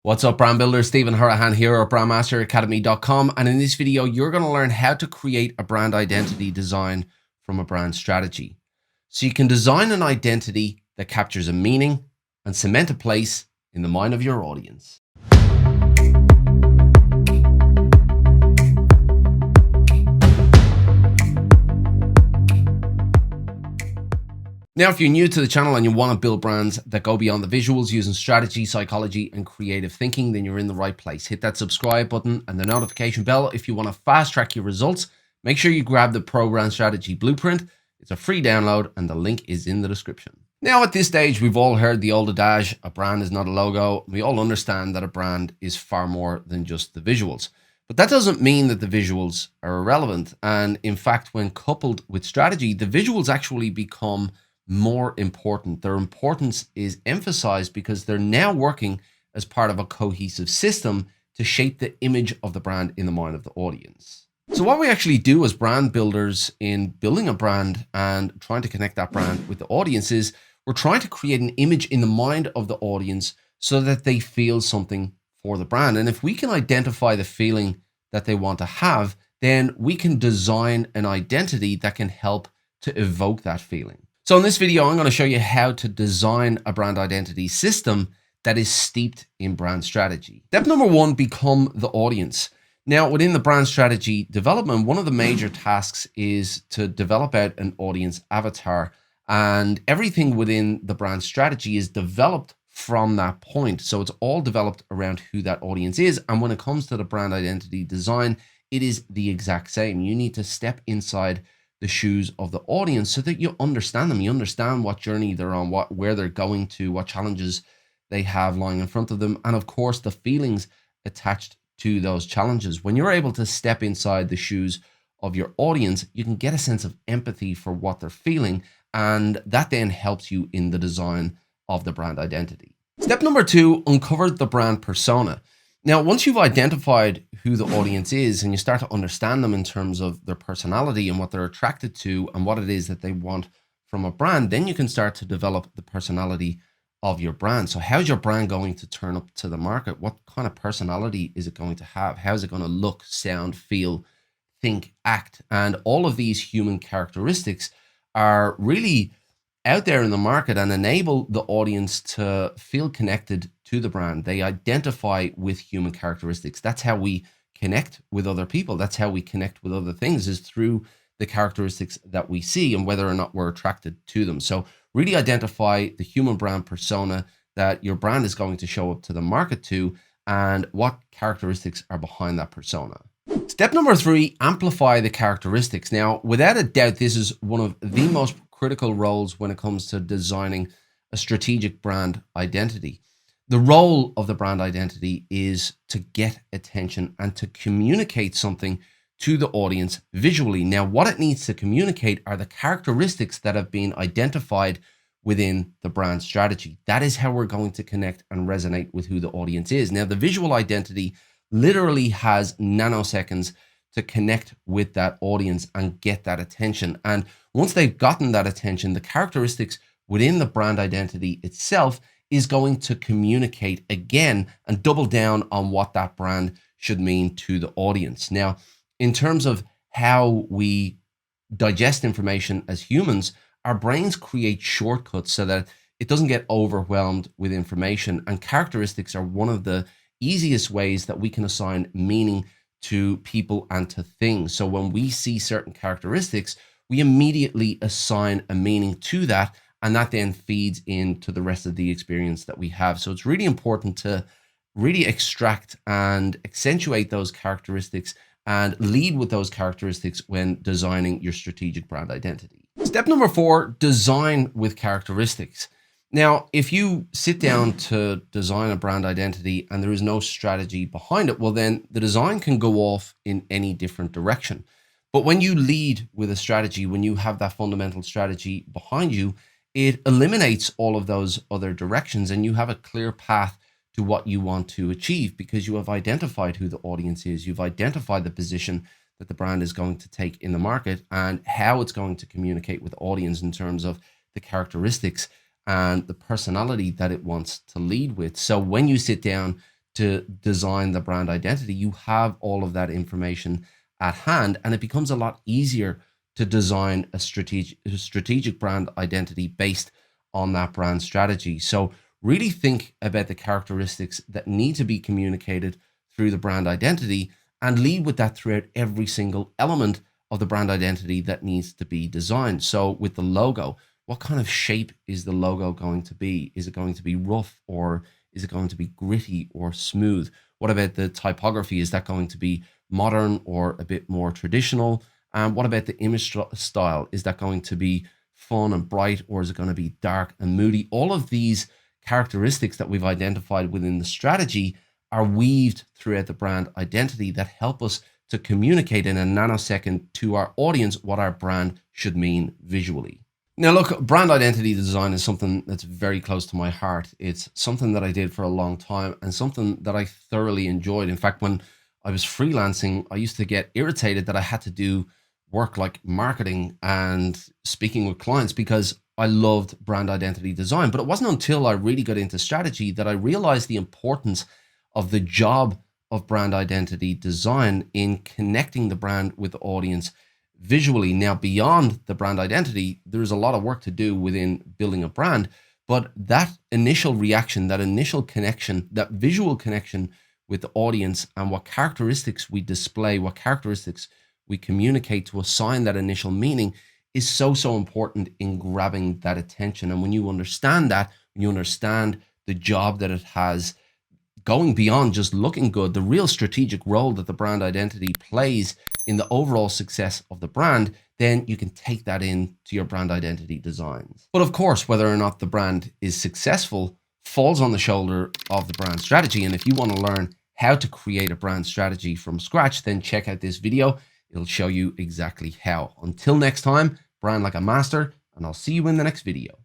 What's up, brand builder? Stephen Hurahan here at brandmasteracademy.com, and in this video you're going to learn how to create a brand identity design from a brand strategy. So you can design an identity that captures a meaning and cement a place in the mind of your audience. Now, if you're new to the channel and you want to build brands that go beyond the visuals using strategy, psychology, and creative thinking, then you're in the right place. Hit that subscribe button and the notification bell if you want to fast track your results. Make sure you grab the Pro Brand Strategy Blueprint. It's a free download and the link is in the description. Now, at this stage, we've all heard the old adage, a brand is not a logo. We all understand that a brand is far more than just the visuals. But that doesn't mean that the visuals are irrelevant. And in fact, when coupled with strategy, the visuals actually become more important. Their importance is emphasized because they're now working as part of a cohesive system to shape the image of the brand in the mind of the audience. So what we actually do as brand builders in building a brand and trying to connect that brand with the audience is we're trying to create an image in the mind of the audience so that they feel something for the brand. And if we can identify the feeling that they want to have, then we can design an identity that can help to evoke that feeling. So in this video, I'm going to show you how to design a brand identity system that is steeped in brand strategy. Step number one, become the audience. Now, within the brand strategy development, one of the major tasks is to develop out an audience avatar, and everything within the brand strategy is developed from that point. So it's all developed around who that audience is. And when it comes to the brand identity design, it is the exact same. You need to step inside the shoes of the audience so that you understand them. You understand what journey they're on, where they're going to, what challenges they have lying in front of them, and of course the feelings attached to those challenges. When you're able to step inside the shoes of your audience, you can get a sense of empathy for what they're feeling, and that then helps you in the design of the brand identity. Step number two, uncover the brand persona. Now, once you've identified who the audience is and you start to understand them in terms of their personality and what they're attracted to and what it is that they want from a brand, then you can start to develop the personality of your brand. So how's your brand going to turn up to the market? What kind of personality is it going to have? How is it going to look, sound, feel, think, act? And all of these human characteristics are really out there in the market and enable the audience to feel connected to the brand. They identify with human characteristics. That's how we connect with other people. That's how we connect with other things, is through the characteristics that we see and whether or not we're attracted to them. So really identify the human brand persona that your brand is going to show up to the market to and what characteristics are behind that persona. Step number three, amplify the characteristics. Now, without a doubt, this is one of the most critical roles when it comes to designing a strategic brand identity. The role of the brand identity is to get attention and to communicate something to the audience visually. Now, what it needs to communicate are the characteristics that have been identified within the brand strategy. That is how we're going to connect and resonate with who the audience is. Now, the visual identity literally has nanoseconds to connect with that audience and get that attention. And once they've gotten that attention, the characteristics within the brand identity itself is going to communicate again and double down on what that brand should mean to the audience. Now, in terms of how we digest information as humans, our brains create shortcuts so that it doesn't get overwhelmed with information. And characteristics are one of the easiest ways that we can assign meaning to people and to things. So when we see certain characteristics, we immediately assign a meaning to that, and that then feeds into the rest of the experience that we have. So it's really important to really extract and accentuate those characteristics and lead with those characteristics when designing your strategic brand identity. Step number four, design with characteristics. Now, if you sit down to design a brand identity and there is no strategy behind it, well, then the design can go off in any different direction. But when you lead with a strategy, when you have that fundamental strategy behind you, it eliminates all of those other directions and you have a clear path to what you want to achieve because you have identified who the audience is. You've identified the position that the brand is going to take in the market and how it's going to communicate with the audience in terms of the characteristics and the personality that it wants to lead with. So when you sit down to design the brand identity, you have all of that information at hand, and it becomes a lot easier to design a strategic brand identity based on that brand strategy. So really think about the characteristics that need to be communicated through the brand identity and lead with that throughout every single element of the brand identity that needs to be designed. So with the logo, what kind of shape is the logo going to be? Is it going to be rough, or is it going to be gritty or smooth? What about the typography? Is that going to be modern or a bit more traditional? And what about the image style? Is that going to be fun and bright, or is it going to be dark and moody? All of these characteristics that we've identified within the strategy are weaved throughout the brand identity that help us to communicate in a nanosecond to our audience what our brand should mean visually. Now, look, brand identity design is something that's very close to my heart. It's something that I did for a long time and something that I thoroughly enjoyed. In fact, when I was freelancing, I used to get irritated that I had to do work like marketing and speaking with clients because I loved brand identity design. But it wasn't until I really got into strategy that I realized the importance of the job of brand identity design in connecting the brand with the audience visually. Now, beyond the brand identity, there's a lot of work to do within building a brand, but that initial reaction, that initial connection, that visual connection with the audience, and what characteristics we display, what characteristics we communicate to assign that initial meaning is so important in grabbing that attention. And when you understand that, when you understand the job that it has, going beyond just looking good, the real strategic role that the brand identity plays in the overall success of the brand, then you can take that into your brand identity designs. But of course, whether or not the brand is successful falls on the shoulder of the brand strategy. And if you want to learn how to create a brand strategy from scratch, then check out this video. It'll show you exactly how. Until next time, brand like a master, and I'll see you in the next video.